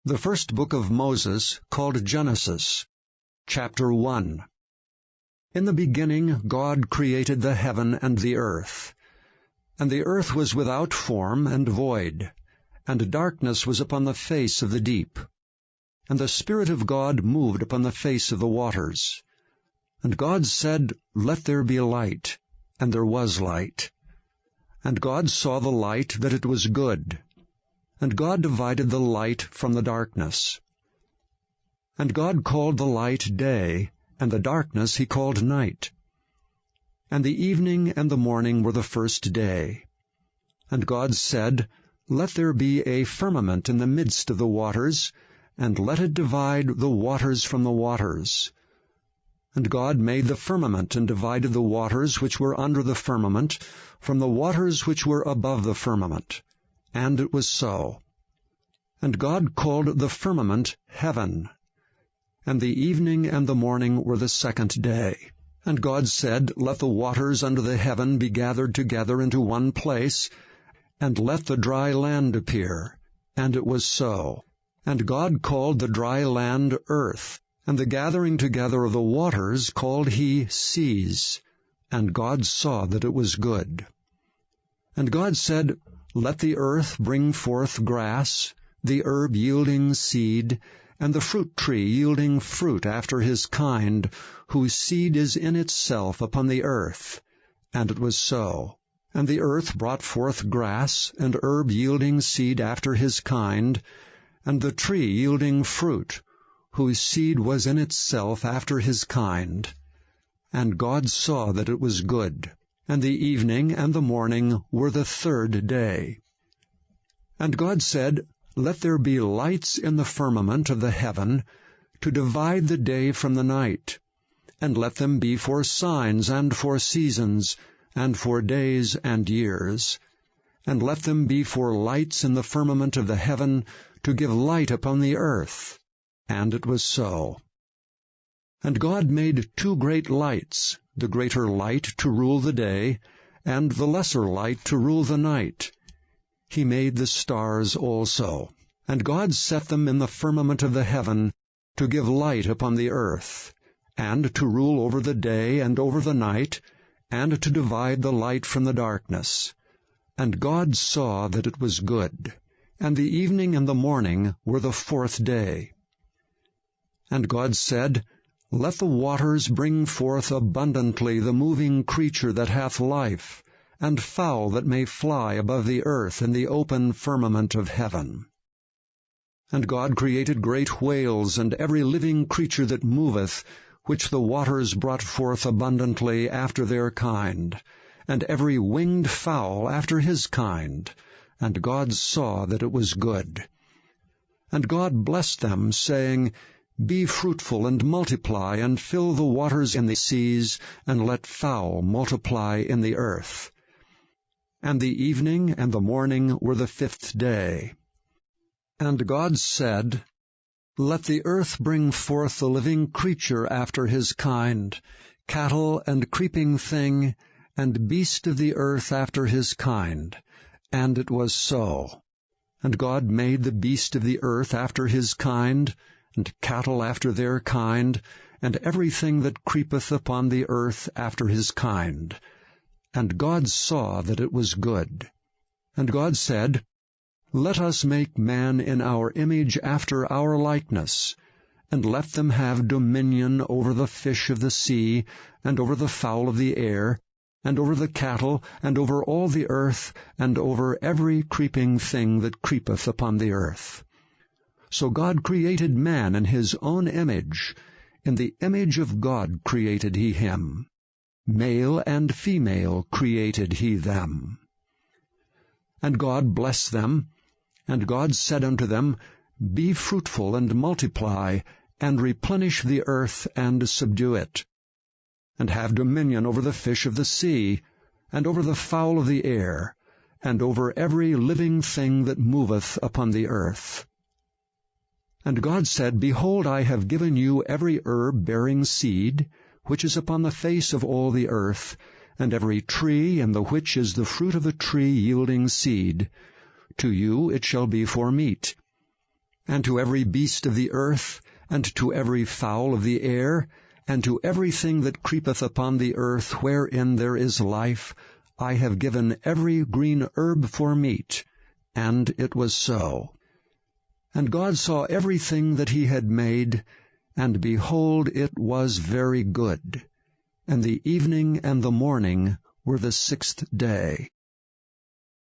The first book of Moses, called Genesis, chapter 1. In the beginning God created the heaven and the earth. And the earth was without form and void, and darkness was upon the face of the deep. And the Spirit of God moved upon the face of the waters. And God said, Let there be light. And there was light. And God saw the light, that it was good. And God divided the light from the darkness. And God called the light day, and the darkness he called night. And the evening and the morning were the first day. And God said, Let there be a firmament in the midst of the waters, and let it divide the waters from the waters. And God made the firmament, and divided the waters which were under the firmament from the waters which were above the firmament. And it was so. And God called the firmament heaven. And the evening and the morning were the second day. And God said, Let the waters under the heaven be gathered together into one place, and let the dry land appear. And it was so. And God called the dry land earth, and the gathering together of the waters called he seas. And God saw that it was good. And God said, Let the earth bring forth grass, the herb yielding seed, and the fruit tree yielding fruit after his kind, whose seed is in itself upon the earth. And it was so. And the earth brought forth grass, and herb yielding seed after his kind, and the tree yielding fruit, whose seed was in itself after his kind. And God saw that it was good. And the evening and the morning were the third day. And God said, Let there be lights in the firmament of the heaven, to divide the day from the night, and let them be for signs and for seasons, and for days and years. And let them be for lights in the firmament of the heaven, to give light upon the earth. And it was so. And God made two great lights, the greater light to rule the day, and the lesser light to rule the night. He made the stars also. And God set them in the firmament of the heaven, to give light upon the earth, and to rule over the day and over the night, and to divide the light from the darkness. And God saw that it was good. And the evening and the morning were the fourth day. And God said, Let the waters bring forth abundantly the moving creature that hath life, and fowl that may fly above the earth in the open firmament of heaven. And God created great whales, and every living creature that moveth, which the waters brought forth abundantly after their kind, and every winged fowl after his kind. And God saw that it was good. And God blessed them, saying, Be fruitful and multiply, and fill the waters in the seas, and let fowl multiply in the earth. And the evening and the morning were the fifth day. And God said, Let the earth bring forth the living creature after his kind, cattle and creeping thing, and beast of the earth after his kind. And it was so. And God made the beast of the earth after his kind, and cattle after their kind, and everything that creepeth upon the earth after his kind. And God saw that it was good. And God said, Let us make man in our image after our likeness, and let them have dominion over the fish of the sea, and over the fowl of the air, and over the cattle, and over all the earth, and over every creeping thing that creepeth upon the earth. So God created man in his own image. In the image of God created he him. Male and female created he them. And God blessed them. And God said unto them, Be fruitful and multiply, and replenish the earth and subdue it. And have dominion over the fish of the sea, and over the fowl of the air, and over every living thing that moveth upon the earth. And God said, Behold, I have given you every herb bearing seed, which is upon the face of all the earth, and every tree in the which is the fruit of a tree yielding seed. To you it shall be for meat. and to every beast of the earth, and to every fowl of the air, and to everything that creepeth upon the earth, wherein there is life, I have given every green herb for meat. And it was so. And God saw everything that he had made, and behold, it was very good. And the evening and the morning were the 6th day.